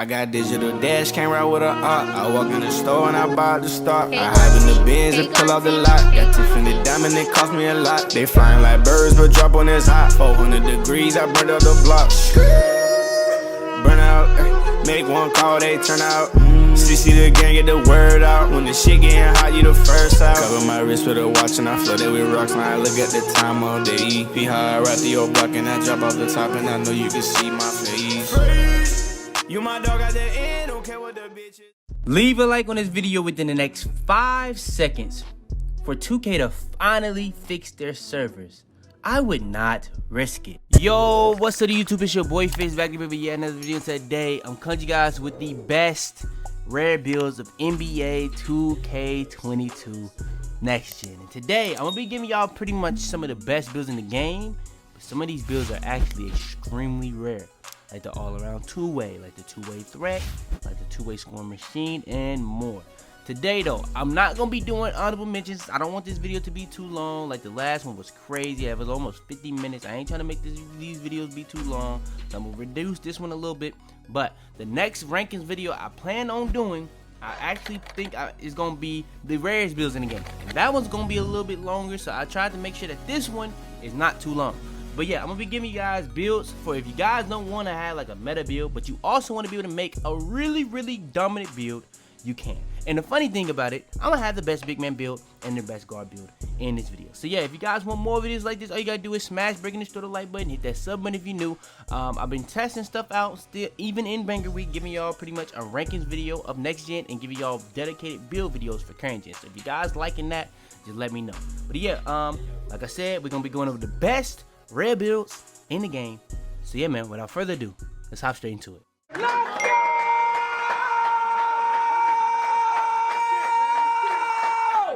I got digital dash, can't ride with a op. I walk in the store and I buy the stock. I hide in the bins and pull out the lot. Got Tiffany diamond, it cost me a lot. They flying like birds, but drop on this hot. 400 degrees, I burned out the block. Burn out, make one call, they turn out. CC the gang, get the word out. When the shit getting hot, you the first out. Cover my wrist with a watch and I flooded with rocks. Now I look at the time all day. Be high, I ride through your block and I drop off the top. And I know you can see my face. You my dog at the end, don't care what the bitch is. Leave a like on this video within the next 5 seconds for 2K to finally fix their servers. I would not risk it. Yo, what's up YouTube? It's your boy Fizz back here with yet another video today. I'm coming to you guys with the best rare builds of NBA 2K22 next gen. And today, I'm gonna be giving y'all pretty much some of the best builds in the game, but some of these builds are actually extremely rare. Like the all-around two-way, like the two-way threat, like the two-way scoring machine, and more. Today though, I'm not gonna be doing honorable mentions. I don't want this video to be too long. Like the last one was crazy. It was almost 50 minutes. I ain't trying to make these videos be too long. So I'm gonna reduce this one a little bit. But the next rankings video I plan on doing, I actually think is gonna be the rarest builds in the game. And that one's gonna be a little bit longer. So I tried to make sure that this one is not too long. But yeah, I'm gonna be giving you guys builds for if you guys don't want to have like a meta build, but you also want to be able to make a really dominant build, you can. And the funny thing about it, I'm gonna have the best big man build and the best guard build in this video. So yeah, if you guys want more videos like this, all you gotta do is smash breaking the store the like button, hit that sub button if you're new. I've been testing stuff out still, even in Banger Week, giving y'all pretty much a rankings video of next gen and giving y'all dedicated build videos for current gen. So if you guys liking that, just let me know. But yeah, like I said, we're gonna be going over the best rare builds in the game. So yeah, man, without further ado, let's hop straight into it.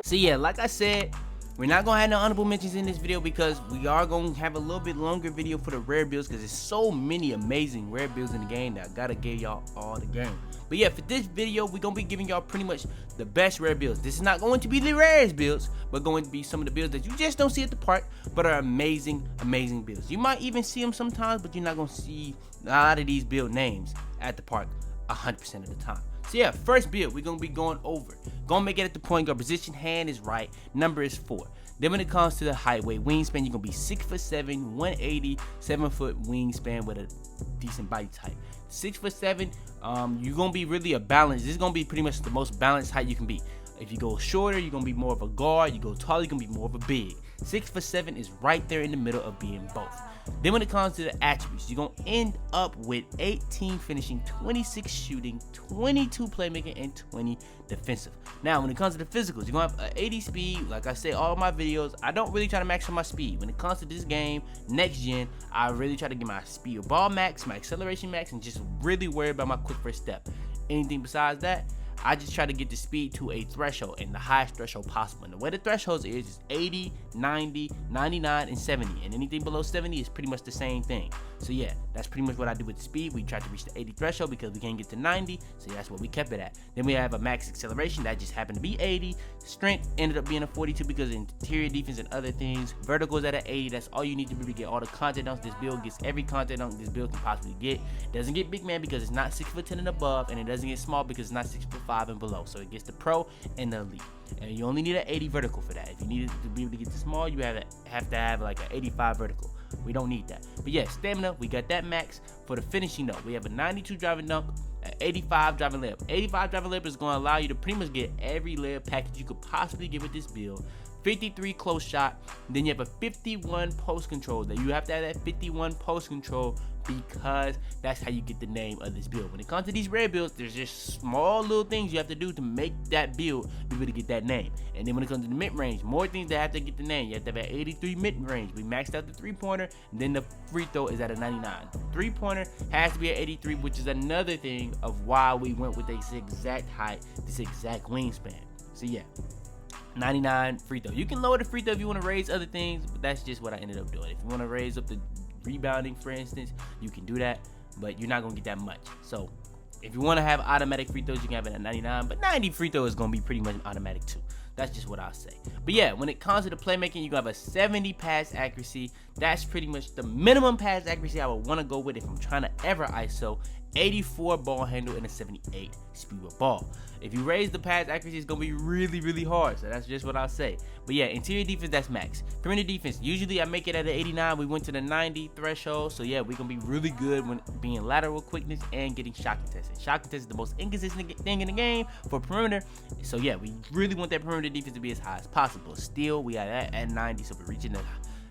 So yeah, like I said, we're not gonna have no honorable mentions in this video because we are gonna have a little bit longer video for the rare builds because there's so many amazing rare builds in the game that I gotta give y'all all the game. But yeah, for this video, we're gonna be giving y'all pretty much the best rare builds. This is not going to be the rarest builds, but going to be some of the builds that you just don't see at the park, but are amazing builds. You might even see them sometimes, but you're not gonna see a lot of these build names at the park 100% of the time. So yeah, first build we're gonna be going over. Gonna make it at the point guard position. Hand is right, number is 4. Then when it comes to the height, weight, wingspan, you're gonna be 6'7", 180, 7-foot wingspan with a decent body type. 6'7", you're gonna be really a balance. This is gonna be pretty much the most balanced height you can be. If you go shorter, you're gonna be more of a guard. You go taller, you're gonna be more of a big. 6'7" is right there in the middle of being both. Then when it comes to the attributes, you're gonna end up with 18 finishing, 26 shooting, 22 playmaking, and 20 defensive. Now when it comes to the physicals, you're gonna have 80 speed. Like I say, all my videos, I don't really try to max on my speed. When it comes to this game, next gen, I really try to get my speed of ball max, my acceleration max, and just really worry about my quick first step. Anything besides that, I just try to get the speed to a threshold and the highest threshold possible. And the way the thresholds is 80, 90, 99, and 70. And anything below 70 is pretty much the same thing. So yeah, that's pretty much what I do with the speed. We try to reach the 80 threshold because we can't get to 90. So that's what we kept it at. Then we have a max acceleration that just happened to be 80. Strength ended up being a 42 because of interior defense and other things. Vertical is at an 80. That's all you need to do to get all the content dunks. This build gets every content dunk this build can possibly get. It doesn't get big man because it's not 6'10" and above, and it doesn't get small because it's not 6'5" and below. So it gets the pro and the elite. And you only need an 80 vertical for that. If you need it to be able to get the small, you have to have like an 85 vertical. We don't need that. But yeah, stamina, we got that max. For the finishing though, we have a 92 driving dunk, an 85 driving layup. 85 driving layup is going to allow you to pretty much get every layup package you could possibly get with this build. 53 close shot, then you have a 51 post control. That you have to have that 51 post control because that's how you get the name of this build. When it comes to these rare builds, there's just small little things you have to do to make that build be able to get that name. And then when it comes to the mid-range, more things that have to get the name. You have to have an 83 mid-range. We maxed out the three-pointer, and then the free throw is at a 99. Three-pointer has to be at 83, which is another thing of why we went with this exact height, this exact wingspan. So yeah, 99 free throw. You can lower the free throw if you want to raise other things, but that's just what I ended up doing. If you want to raise up the rebounding, for instance, you can do that, but you're not gonna get that much. So if you want to have automatic free throws, you can have it at 99, but 90 free throw is gonna be pretty much automatic too. That's just what I'll say. But yeah, when it comes to the playmaking, you have a 70 pass accuracy. That's pretty much the minimum pass accuracy I would want to go with if I'm trying to ever ISO 84 ball handle, and a 78 speed with ball. If you raise the pass accuracy, it's gonna be really hard. So that's just what I'll say. But yeah, interior defense, that's max. Perimeter defense, usually I make it at an 89. We went to the 90 threshold. So yeah, we're gonna be really good when being lateral quickness and getting shot contested. Shot contest is the most inconsistent thing in the game for perimeter. So yeah, we really want that perimeter defense to be as high as possible. Still, we are at 90, so we're reaching the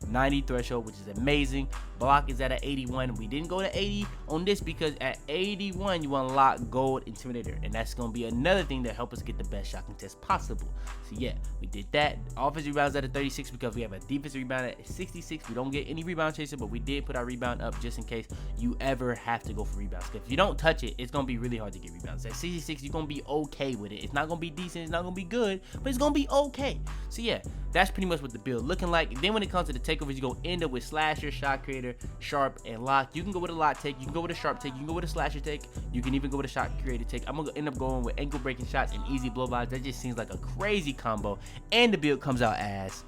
90 threshold, which is amazing. Block is at an 81. We didn't go to 80 on this because at 81 you unlock gold intimidator, and that's gonna be another thing that help us get the best shot contest possible. So yeah, we did that. Offensive rebounds at a 36 because we have a defensive rebound at 66. We don't get any rebound chaser, but we did put our rebound up just in case you ever have to go for rebounds. If you don't touch it, it's gonna be really hard to get rebounds. At 66, you're gonna be okay with it. It's not gonna be decent, it's not gonna be good, but it's gonna be okay. So yeah, that's pretty much what the build looking like. And then when it comes to the takeovers, you're gonna end up with slasher, shot creator, sharp, and lock. You can go with a lock take, you can go with a sharp take, you can go with a slasher take, you can even go with a shot creator take. I'm gonna end up going with ankle breaking shots and easy blowbys. That just seems like a crazy combo. And the build comes out as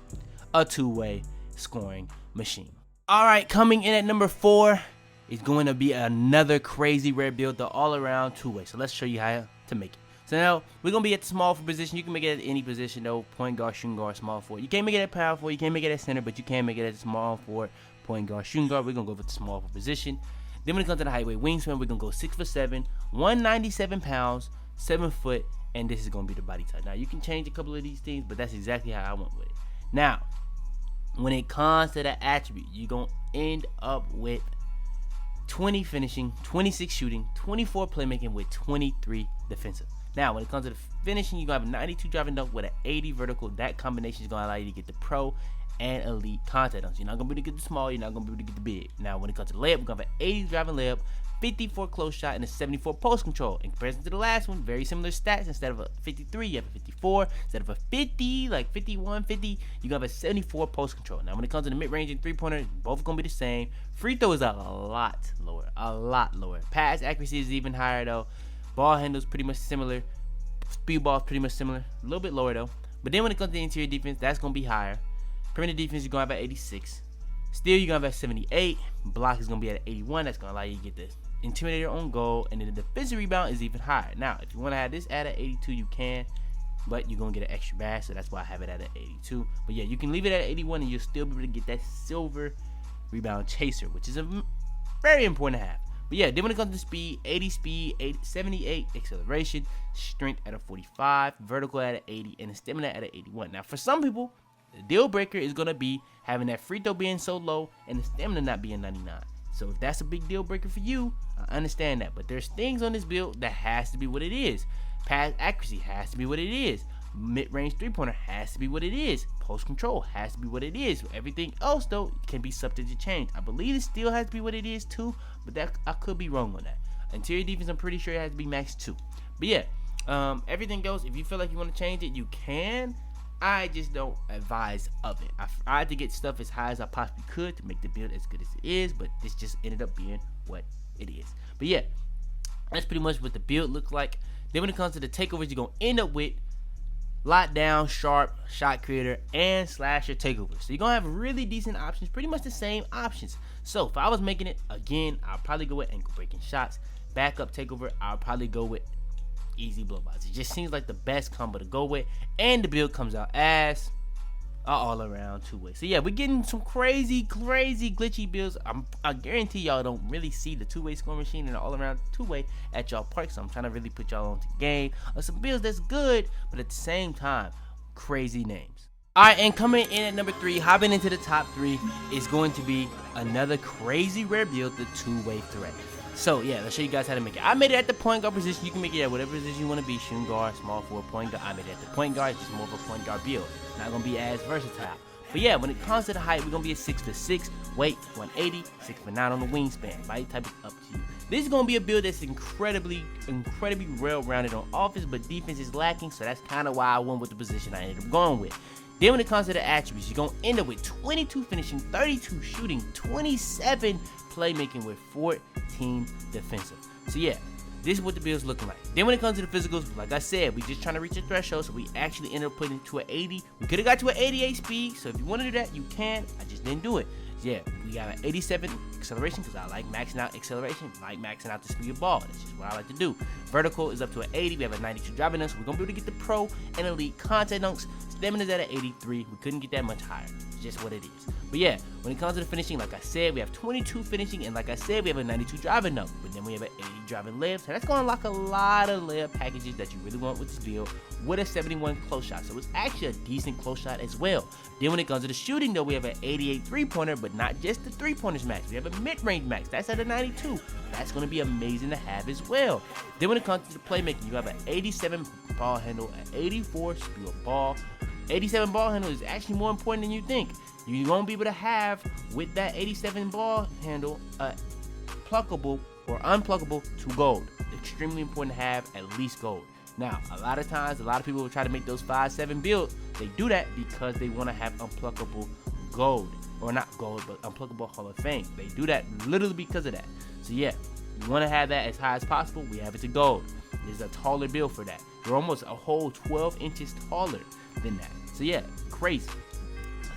a two-way scoring machine. All right, coming in at number 4 is going to be another crazy rare build, the all-around two-way. So let's show you how to make it. So now we're gonna be at the small forward position. You can make it at any position though, point guard, shooting guard, small forward. You can't make it at power forward, you can't make it at center, but you can make it at small forward, point guard, shooting guard. We're gonna go with the small forward position. Then when it comes to the height weight wingspan, we're gonna go 6'7", 197 pounds, 7 foot, and this is gonna be the body type. Now you can change a couple of these things, but that's exactly how I went with it. Now, when it comes to the attribute, you're gonna end up with 20 finishing, 26 shooting, 24 playmaking with 23 defensive. Now, when it comes to the finishing, you're going to have a 92 driving dunk with an 80 vertical. That combination is going to allow you to get the pro and elite contact dunks. You're not going to be able to get the small. You're not going to be able to get the big. Now, when it comes to the layup, we're going to have an 80 driving layup, 54 close shot, and a 74 post control. In comparison to the last one, very similar stats. Instead of a 53, you have a 54. Instead of a 50, like 51, 50, you're going to have a 74 post control. Now, when it comes to the mid-range and three-pointer, both going to be the same. Free throw is a lot lower. Pass accuracy is even higher, though. Ball handle is pretty much similar. Speed ball is pretty much similar. A little bit lower, though. But then when it comes to the interior defense, that's going to be higher. Perimeter defense, you're going to have at 86. Still, you're going to have at 78. Block is going to be at 81. That's going to allow you to get the intimidator on goal. And then the defensive rebound is even higher. Now, if you want to have this at 82, you can. But you're going to get an extra bash, so that's why I have it at 82. But yeah, you can leave it at 81, and you'll still be able to get that silver rebound chaser, which is a very important to have. But yeah, then when it comes to speed, 80 speed, 78 acceleration, strength at a 45, vertical at an 80, and a stamina at an 81. Now, for some people, the deal breaker is going to be having that free throw being so low and the stamina not being 99. So if that's a big deal breaker for you, I understand that. But there's things on this build that has to be what it is. Pass accuracy has to be what it is. Mid-range three-pointer has to be what it is. Post control has to be what it is. Everything else, though, can be subject to change. I believe it still has to be what it is, too. But that I could be wrong on that. Interior defense, I'm pretty sure it has to be max 2. But yeah, everything goes. If you feel like you want to change it, you can. I just don't advise of it. I tried to get stuff as high as I possibly could to make the build as good as it is, but this just ended up being what it is. But yeah, that's pretty much what the build looks like. Then when it comes to the takeovers, you're going to end up with lockdown, sharp, shot creator, and slasher takeovers. So you're going to have really decent options, pretty much the same options. So if I was making it, again, I'll probably go with ankle breaking shots. Backup takeover, I'll probably go with easy blowbys. It just seems like the best combo to go with. And the build comes out as an all-around two-way. So yeah, we're getting some crazy glitchy builds. I guarantee y'all don't really see the two-way scoring machine and the all-around two-way at y'all park. So I'm trying to really put y'all on to game of some builds that's good, but at the same time, crazy names. Alright, and coming in at number 3, hopping into the top 3, is going to be another crazy rare build, the two-way threat. So yeah, let's show you guys how to make it. I made it at the point guard position. You can make it at whatever position you want to be. Shooting guard, small forward, point guard. I made it at the point guard. It's just more of a point guard build. Not going to be as versatile. But yeah, when it comes to the height, we're going to be a 6'6", weight 180, 6'9" on the wingspan. Body type is up to you. This is going to be a build that's incredibly well-rounded on offense, but defense is lacking. So that's kind of why I went with the position I ended up going with. Then when it comes to the attributes, you're going to end up with 22 finishing, 32 shooting, 27 playmaking with 14 defensive. So yeah, this is what the build's looking like. Then when it comes to the physicals, like I said, we just trying to reach a threshold, so we actually ended up putting it to an 80. We could have got to an 88 speed, so if you want to do that, you can. I just didn't do it. Yeah, we got an 87 acceleration because I like maxing out acceleration, like maxing out the speed of ball. That's just what I like to do. Vertical is up to an 80. We have a 92 driving dunks. We're going to be able to get the pro and elite contact dunks. Stamina's at an 83. We couldn't get that much higher. It's just what it is. But yeah, when it comes to the finishing, like I said, we have 22 finishing, and like I said, we have a 92 driving dunk. But then we have an 80 driving layup. So that's going to unlock a lot of layup packages that you really want with this build with a 71 close shot. So it's actually a decent close shot as well. Then when it comes to the shooting, though, we have an 88 three-pointer, but not just the three-pointers max. We have a mid-range max. That's at a 92. That's going to be amazing to have as well. Then when it comes to the playmaking, you have an 87 ball handle, an 84 steal ball. 87 ball handle is actually more important than you think. You won't be able to have with that 87 ball handle pluckable or unpluckable to gold. Extremely important to have at least gold. Now, a lot of times, a lot of people will try to make those 5-7 builds. They do that because they want to have unpluckable gold. Or not gold, but unpluckable Hall of Fame. They do that literally because of that. So yeah, you want to have that as high as possible. We have it to gold. There's a taller build for that. You're almost a whole 12 inches taller than that. So yeah, crazy.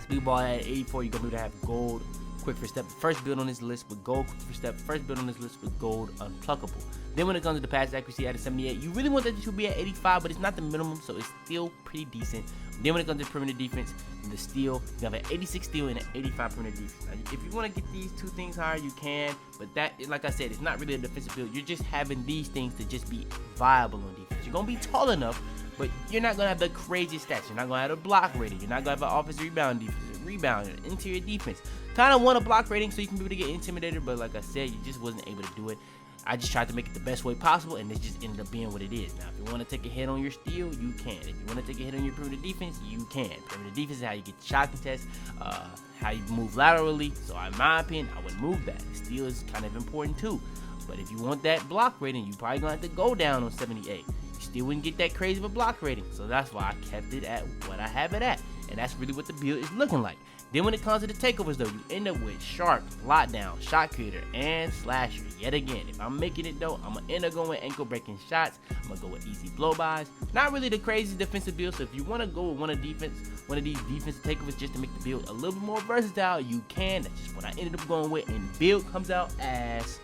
Speed ball at 84, you're going to be able to have gold quick for step. First build on this list with gold quick for step. First build on this list with gold unpluckable. Then when it comes to the pass accuracy at a 78, you really want that to be at 85, but it's not the minimum, so it's still pretty decent. Then when it comes to perimeter defense, the steal, you have an 86 steal and an 85 perimeter defense. Now, if you want to get these two things higher, you can, but that, like I said, it's not really a defensive build. You're just having these things to just be viable on defense. You're going to be tall enough, but you're not going to have the crazy stats. You're not going to have a block rating. You're not going to have an offensive rebound defense, rebound, interior defense. Kind of want a block rating so you can be able to get intimidated, but like I said, you just wasn't able to do it. I just tried to make it the best way possible, and it just ended up being what it is. Now, if you want to take a hit on your steal, you can. If you want to take a hit on your perimeter defense, you can. Perimeter defense is how you get the shot contest, how you move laterally. So in my opinion, I would move that. Steal is kind of important too. But if you want that block rating, you probably going to have to go down on 78. You still wouldn't get that crazy of a block rating. So that's why I kept it at what I have it at. And that's really what the build is looking like. Then when it comes to the takeovers though, you end up with sharp, lockdown, shot creator, and slasher. Yet again, if I'm making it though, I'm going to end up going with ankle breaking shots. I'm going to go with easy blow-bys. Not really the crazy defensive build, so if you want to go with one of these defensive takeovers just to make the build a little bit more versatile, you can. That's just what I ended up going with, and the build comes out as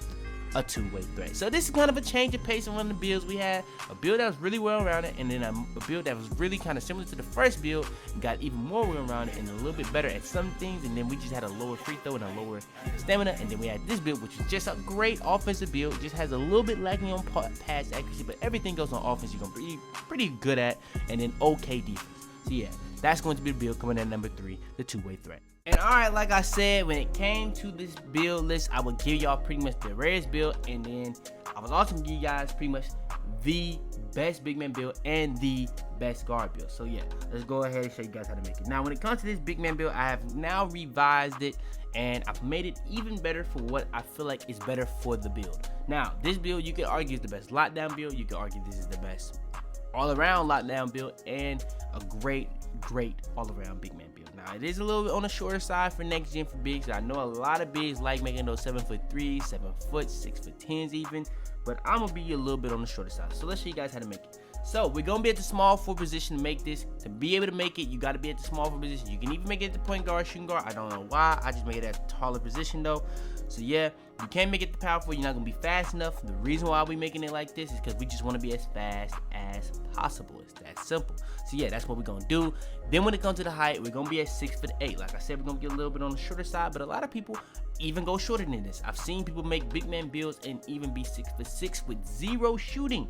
a two-way threat. So this is kind of a change of pace on one of the builds we had. A build that was really well-rounded, and then a build that was really kind of similar to the first build, and got even more well-rounded and a little bit better at some things, and then we just had a lower free throw and a lower stamina, and then we had this build, which is just a great offensive build. Just has a little bit lacking on pass accuracy, but everything goes on offense you're going to be pretty good at, and then okay defense. So yeah, that's going to be the build coming at number 3, the two-way threat. And alright, like I said, when it came to this build list, I would give y'all pretty much the rarest build, and then I was also gonna give you guys pretty much the best big man build and the best guard build. So yeah, let's go ahead and show you guys how to make it. Now when it comes to this big man build, I have now revised it, and I've made it even better for what I feel like is better for the build. Now this build, you could argue is the best lockdown build, you could argue this is the best all-around lockdown build, and a great all-around big man build. Now it is a little bit on the shorter side for next gen for bigs. I know a lot of bigs like making those 7'3", 7 foot, 6'10" even, but I'm gonna be a little bit on the shorter side. So let's show you guys how to make it. So we're gonna be at the small forward position to make this. To be able to make it, you gotta be at the small forward position. You can even make it at the point guard, shooting guard. I don't know why. I just made it at the taller position though. So yeah, you can't make it the power forward. You're not gonna be fast enough. The reason why we're making it like this is because we just want to be as fast as possible. It's that simple. So yeah, that's what we're gonna do. Then when it comes to the height, we're gonna be at 6'8". Like I said, we're gonna get a little bit on the shorter side, but a lot of people even go shorter than this. I've seen people make big man builds and even be 6'6" with 0 shooting.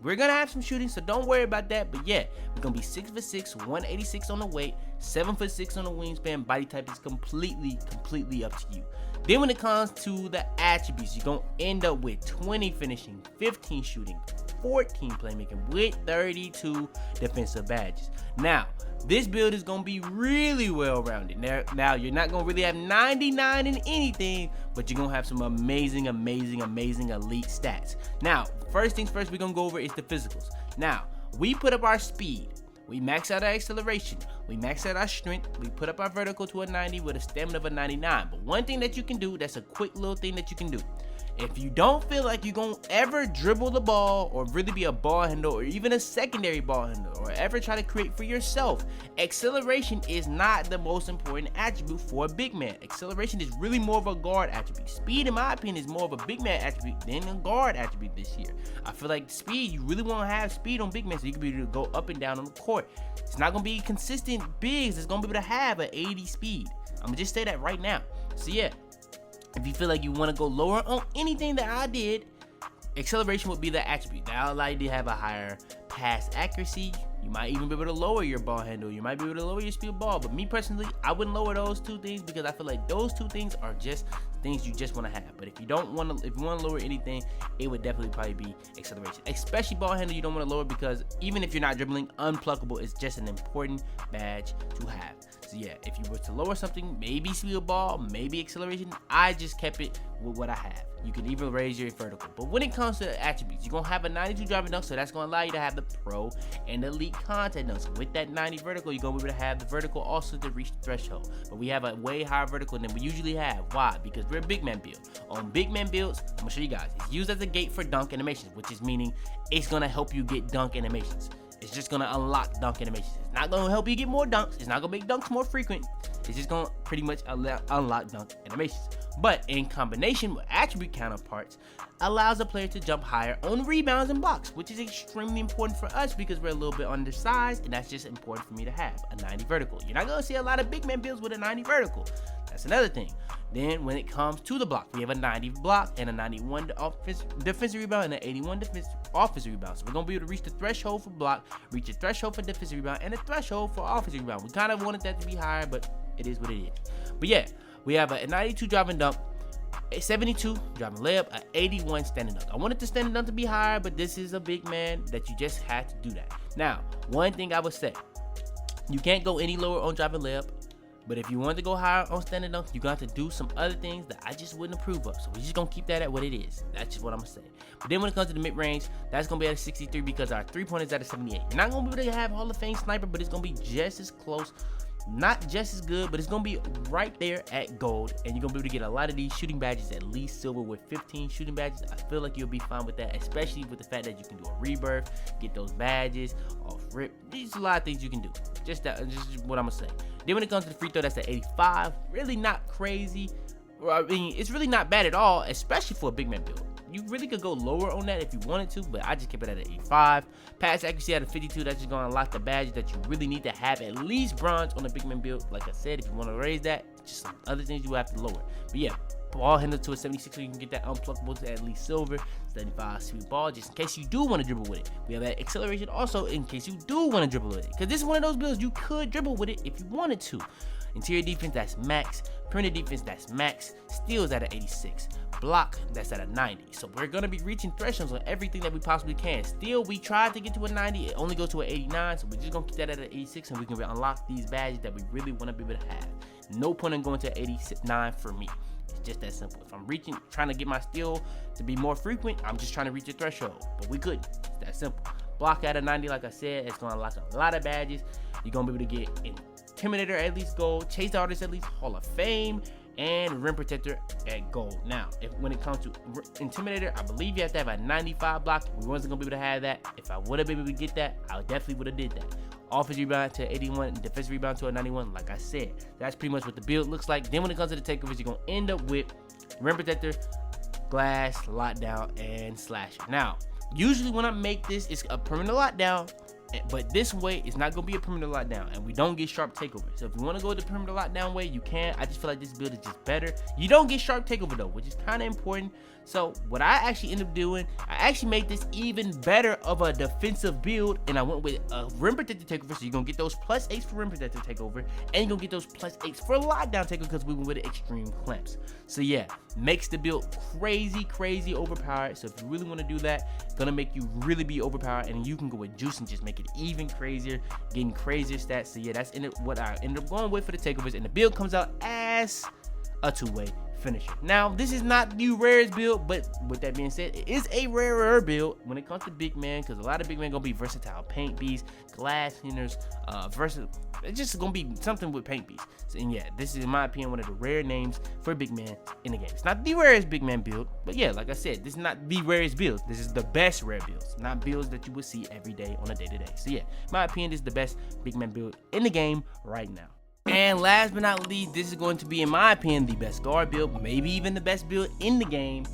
We're gonna have some shooting, so don't worry about that. But yeah, we're gonna be 6'6", 186 on the weight, 7'6" on the wingspan. Body type is completely up to you. Then when it comes to the attributes, you're gonna end up with 20 finishing, 15 shooting, 14 playmaking with 32 defensive badges. Now, this build is gonna be really well-rounded. Now you're not gonna really have 99 in anything, but you're gonna have some amazing elite stats. Now, first things first, we're gonna go over is the physicals. Now, we put up our speed. We max out our acceleration, we max out our strength, we put up our vertical to a 90 with a stamina of a 99. But one thing that you can do, that's a quick little thing that you can do. If you don't feel like you're gonna ever dribble the ball or really be a ball handler or even a secondary ball handler or ever try to create for yourself, acceleration is not the most important attribute for a big man. Acceleration is really more of a guard attribute. Speed, in my opinion, is more of a big man attribute than a guard attribute this year. I feel like speed, you really want to have speed on big men so you can be able to go up and down on the court. It's not going to be consistent bigs that's going to be able to have an 80 speed. I'm going to just say that right now. So yeah, if you feel like you want to go lower on anything that I did, acceleration would be the attribute. That'll allow you to have a higher pass accuracy. You might even be able to lower your ball handle. You might be able to lower your speed of ball. But me personally, I wouldn't lower those two things because I feel like those two things are just things you just want to have. But if you don't want to, if you want to lower anything, it would definitely probably be acceleration. Especially ball handle, you don't want to lower because even if you're not dribbling, unpluckable is just an important badge to have. So yeah, if you were to lower something, maybe speed of ball, maybe acceleration, I just kept it with what I have. You can even raise your vertical. But when it comes to the attributes, you're going to have a 92 driving dunk, so that's going to allow you to have the pro and elite contact dunk. So with that 90 vertical, you're going to be able to have the vertical also to reach the threshold. But we have a way higher vertical than we usually have. Why? Because we're a big man build. On big man builds, I'm going to show you guys. It's used as a gate for dunk animations, which is meaning it's going to help you get dunk animations. It's just going to unlock dunk animations. It's not going to help you get more dunks. It's not going to make dunks more frequent. It's just going to pretty much unlock dunk animations. But in combination with attribute counterparts, allows a player to jump higher on rebounds and blocks, which is extremely important for us because we're a little bit undersized, and that's just important for me to have a 90 vertical. You're not going to see a lot of big man builds with a 90 vertical. That's another thing. Then when it comes to the block, we have a 90 block and a 91 defensive rebound and an 81 offensive rebound. So we're going to be able to reach the threshold for block, reach the threshold for defensive rebound, and the threshold for offensive rebound. We kind of wanted that to be higher, but it is what it is. But yeah, we have a 92 driving dunk, a 72 driving layup, a 81 standing dunk. I wanted the standing dunk to be higher, but this is a big man that you just had to do that. Now, one thing I would say, you can't go any lower on driving layup. But if you want to go higher on standing dunk, you're going to have to do some other things that I just wouldn't approve of. So we're just going to keep that at what it is. That's just what I'm going to say. But then when it comes to the mid-range, that's going to be at a 63 because our three-pointer is at a 78. You're not going to be able to have Hall of Fame sniper, but it's going to be just as close. Not just as good, but it's going to be right there at gold. And you're going to be able to get a lot of these shooting badges, at least silver with 15 shooting badges. I feel like you'll be fine with that, especially with the fact that you can do a rebirth, get those badges off rip. There's a lot of things you can do. Just what I'm going to say. Then when it comes to the free throw, that's the 85. Really not crazy. I mean, it's really not bad at all, especially for a big man build. You really could go lower on that if you wanted to, but I just kept it at an 85. Pass accuracy at a 52. That's just going to unlock the badges that you really need to have at least bronze on a big man build. Like I said, if you want to raise that, just some other things you will have to lower. But yeah, ball handle to a 76 so you can get that unpluckable to at least silver. 75 sweet ball, just in case you do want to dribble with it. We have that acceleration also in case you do want to dribble with it, because this is one of those builds you could dribble with it if you wanted to. Interior defense, that's max. Perimeter defense, that's max. Steals at an 86. Block, that's at a 90. So we're going to be reaching thresholds on everything that we possibly can. Still, we tried to get to a 90. It only goes to an 89. So we're just going to keep that at an 86 and we can unlock these badges that we really want to be able to have. No point in going to 89 for me. It's just that simple. If I'm trying to get my steal to be more frequent, I'm just trying to reach the threshold. But we couldn't. It's that simple. Block at a 90, like I said, it's going to unlock a lot of badges. You're going to be able to get Intimidator at least gold, Chase the Artist at least Hall of Fame, and Rim Protector at gold. Now, when it comes to Intimidator, I believe you have to have a 95 block. We wasn't going to be able to have that. If I would have been able to get that, I definitely would have did that. Offensive rebound to 81 and defensive rebound to a 91. Like I said, that's pretty much what the build looks like. Then when it comes to the takeovers, you're going to end up with Rim Protector, Glass, Lockdown, and Slasher. Now, usually when I make this, it's a permanent lockdown. But this way, it's not going to be a perimeter lockdown, and we don't get sharp takeover. So if you want to go the perimeter lockdown way, you can. I just feel like this build is just better. You don't get sharp takeover though, which is kind of important. So what I actually ended up doing, I actually made this even better of a defensive build, and I went with a rim protected takeover. So you're going to get those +8s for rim protected takeover, and you're going to get those +8s for lockdown takeover because we went with the extreme clamps. So yeah, makes the build crazy overpowered. So if you really want to do that, it's going to make you really be overpowered, and you can go with juice and just make it even crazier, getting crazier stats. So yeah, that's what I ended up going with for the takeovers, and the build comes out as a two-way finisher. Now, this is not the rarest build, but with that being said, it is a rarer build when it comes to big man, because a lot of big men gonna be versatile paint beasts, glass hitters, versatile. It's just gonna be something with paint beasts. So, and yeah, this is in my opinion one of the rare names for big man in the game. It's not the rarest big man build, but yeah, like I said, this is not the rarest build. This is the best rare builds, not builds that you would see every day on a day-to-day. So yeah, in my opinion, this is the best big man build in the game right now. And last but not least, this is going to be, in my opinion, the best guard build, maybe even the best build in the game,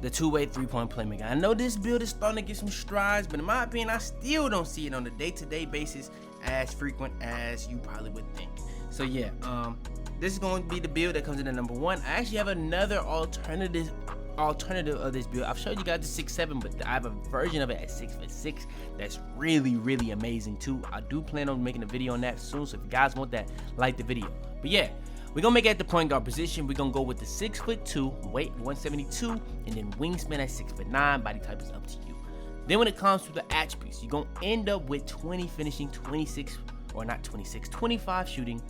the two-way three-point playmaker. I know this build is starting to get some strides, but in my opinion, I still don't see it on a day-to-day basis as frequent as you probably would think. So yeah, this is going to be the build that comes in at number 1. I actually have another alternative of this build. I've showed you guys the 6'7", but I have a version of it at 6'6" that's really amazing too. I do plan on making a video on that soon, so if you guys want that, like the video. But yeah, we're gonna make it at the point guard position. We're gonna go with the 6'2", weight 172, and then wingspan at 6'9". Body type is up to you. Then when it comes to the attributes, you're gonna end up with 20 finishing, 25 shooting,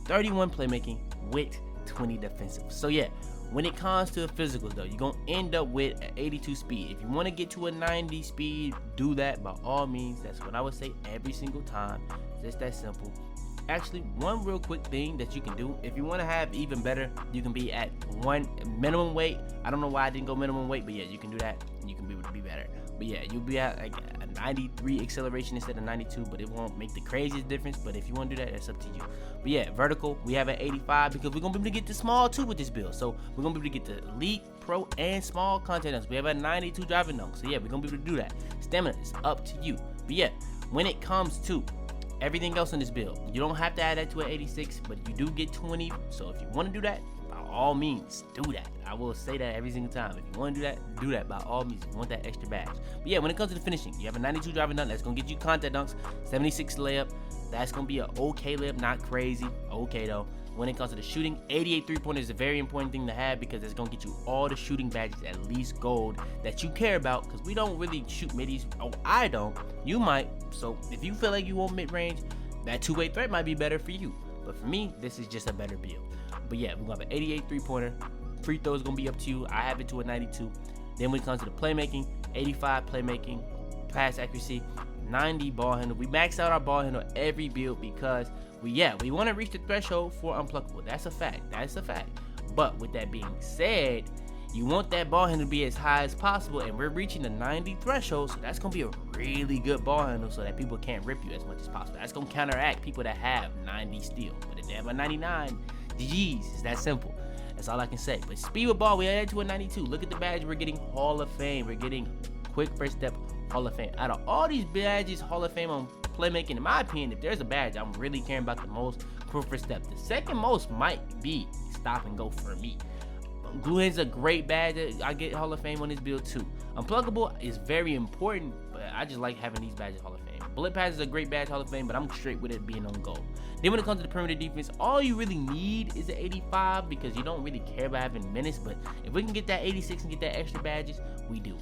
31 playmaking with 20 defensive. So yeah, when it comes to the physicals though, you're gonna end up with an 82 speed. If you want to get to a 90 speed, do that by all means. That's what I would say every single time. Just that simple. Actually, one real quick thing that you can do, if you want to have even better, you can be at 1 minimum weight. I don't know why I didn't go minimum weight, but yeah, you can do that and you can be able to be better. But yeah, you'll be at like a 93 acceleration instead of 92, but it won't make the craziest difference. But if you want to do that, that's up to you. But yeah, vertical, we have an 85 because we're gonna be able to get the small too with this build. So we're gonna be able to get the elite, pro, and small content. We have a 92 driving dunk. So yeah, we're gonna be able to do that. Stamina is up to you. But yeah, when it comes to everything else in this build, you don't have to add that to an 86, but you do get 20. So if you want to do that, by all means, do that. I will say that every single time. If you want to do that by all means. If you want that extra badge. But yeah, when it comes to the finishing, you have a 92 driving dunk. That's going to get you contact dunks. 76 layup. That's going to be an okay layup, not crazy. Okay, though. When it comes to the shooting, 88 three-pointers is a very important thing to have because it's going to get you all the shooting badges, at least gold, that you care about, because we don't really shoot middies. Oh, I don't. You might. So if you feel like you want mid-range, that two-way threat might be better for you. But for me, this is just a better build. But yeah, we're going to have an 88 three-pointer. Free throw is going to be up to you. I have it to a 92. Then when it comes to the playmaking, 85 playmaking, pass accuracy, 90 ball handle. We max out our ball handle every build because we want to reach the threshold for unpluckable. That's a fact. But with that being said, you want that ball handle to be as high as possible, and we're reaching the 90 threshold, so that's going to be a really good ball handle so that people can't rip you as much as possible. That's going to counteract people that have 90 steal. But if they have a 99, GG's. It's that simple. That's all I can say. But speed with ball, we added to a 92. Look at the badge. We're getting Hall of Fame. We're getting quick first step Hall of Fame. Out of all these badges, Hall of Fame on playmaking, in my opinion, if there's a badge I'm really caring about the most, quick first step. The second most might be stop and go for me. Glue Hand's a great badge. I get Hall of Fame on this build too. Unpluckable is very important, but I just like having these badges Hall of Fame. Bullet Pass is a great badge Hall of Fame, but I'm straight with it being on gold. Then when it comes to the perimeter defense, all you really need is an 85 because you don't really care about having minutes, but if we can get that 86 and get that extra badges, we do.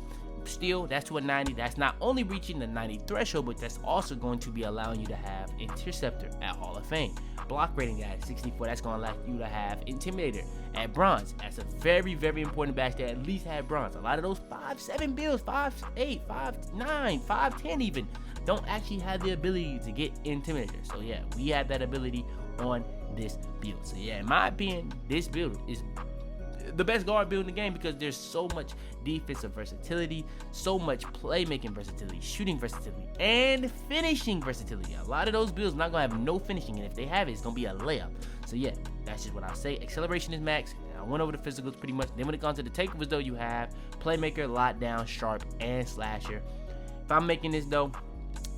Still, that's to a 90. That's not only reaching the 90 threshold, but that's also going to be allowing you to have Interceptor at Hall of Fame. Block rating at 64, that's going to allow you to have Intimidator at bronze. That's a very important badge to at least have bronze. A lot of those 5'7" builds, 5'8", 5'9", 5'10" even, don't actually have the ability to get Intimidator. So yeah, we have that ability on this build. So yeah, in my opinion, this build is the best guard build in the game because there's so much defensive versatility, so much playmaking versatility, shooting versatility, and finishing versatility. A lot of those builds not gonna have no finishing, and if they have it, it's gonna be a layup. So yeah, that's just what I'll say. Acceleration is max. I went over the physicals pretty much. Then when it comes to the takeovers though, you have Playmaker, Lockdown, Sharp, and Slasher. If I'm making this though,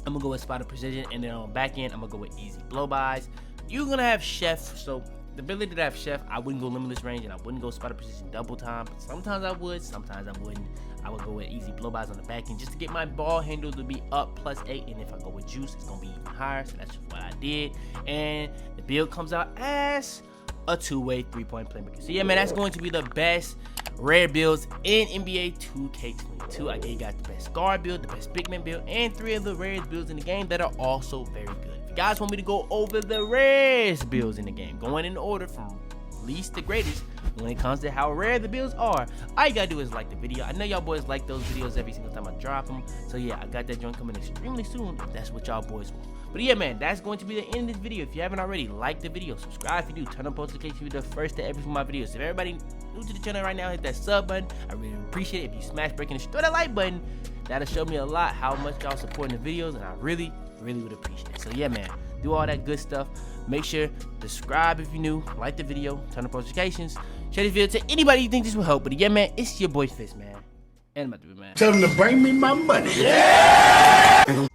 I'm gonna go with Spot of Precision, and then on back end, I'm gonna go with Easy Blow-Bys. You're gonna have Chef, so the ability to have Chef, I wouldn't go Limitless Range, and I wouldn't go Spot of Precision double time. But sometimes I would, sometimes I wouldn't. I would go with Easy Blow-Bys on the back end just to get my ball handle to be up +8, and if I go with Juice, it's gonna be even higher, so that's what I did. And the build comes out as a two-way three-point playmaker. So yeah, man, that's going to be the best rare builds in NBA 2K22. I gave you guys the best guard build, the best big man build, and 3 of the rarest builds in the game that are also very good. If you guys want me to go over the rarest builds in the game, going in order from least to greatest when it comes to how rare the builds are. All you gotta do is like the video. I know y'all boys like those videos every single time I drop them. So yeah, I got that joint coming extremely soon if that's what y'all boys want. But yeah, man, that's going to be the end of this video. If you haven't already, like the video, subscribe if you do, turn on post notifications if you're the first to ever see my videos. If everybody new to the channel right now, hit that sub button. I really appreciate it. If you smash breaking and throw that like button, that'll show me a lot how much y'all supporting the videos, and I really would appreciate it. So yeah, man, do all that good stuff. Make sure to subscribe if you're new, like the video, turn on post notifications, share this video to anybody you think this will help. But yeah, man, it's your boy Fitz, man, and I'm about to be, man. Tell them to bring me my money. Yeah!